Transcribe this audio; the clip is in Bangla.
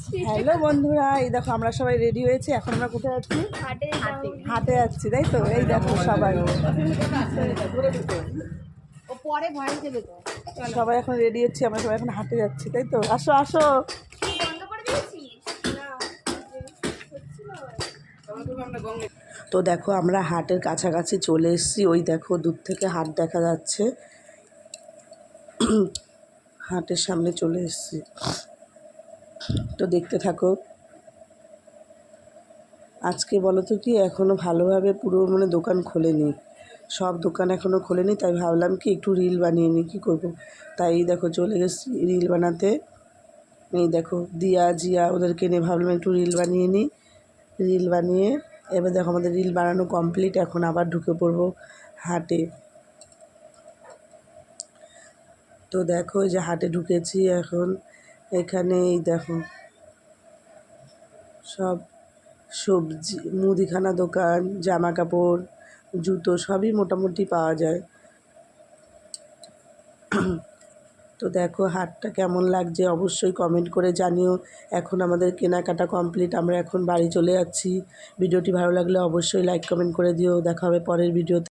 হ্যালো বন্ধুরা, এই দেখো আমরা সবাই রেডি হয়েছি। এখন আমরা কোথায় যাচ্ছি? হাটে যাচ্ছি, তাই তো? এই দেখো সবাই সবাই এখন রেডি হচ্ছি, আমরা সবাই এখন হাটে যাচ্ছি, তাই তো? আসো আসো। তো দেখো আমরা হাটের কাছাকাছি চলে এসেছি। ওই দেখো দূর থেকে হাট দেখা যাচ্ছে। হাটের সামনে চলে এসেছি, তো দেখতে থাকো। আজকে বলো তো কি, এখনও ভালোভাবে পুরো মানে দোকান খোলেনি, সব দোকান এখনও খোলেনি। তাই ভাবলাম কি একটু রিল বানিয়ে নিই, কী করবো। তাই দেখো চলে গেছি রিল বানাতে। এই দেখো দিয়া জিয়া ওদেরকে নিয়ে ভাবলাম একটু রিল বানিয়ে নিই। রিল বানিয়ে এবার দেখো আমাদের রিল বানানো কমপ্লিট। এখন আবার ঢুকে পড়বো হাটে। তো দেখো এই যে হাটে ঢুকেছি এখন। এখানে এই দেখো সব সবজি, মুদিখানা দোকান, জামা কাপড়, জুতো সবই মোটামুটি পাওয়া যায়। তো দেখো হাটটা কেমন লাগছে অবশ্যই কমেন্ট করে জানিও। এখন আমাদের কেনাকাটা কমপ্লিট, আমরা এখন বাড়ি চলে যাচ্ছি। ভিডিওটি ভালো লাগলে অবশ্যই লাইক কমেন্ট করে দিও। দেখা হবে পরের ভিডিওতে।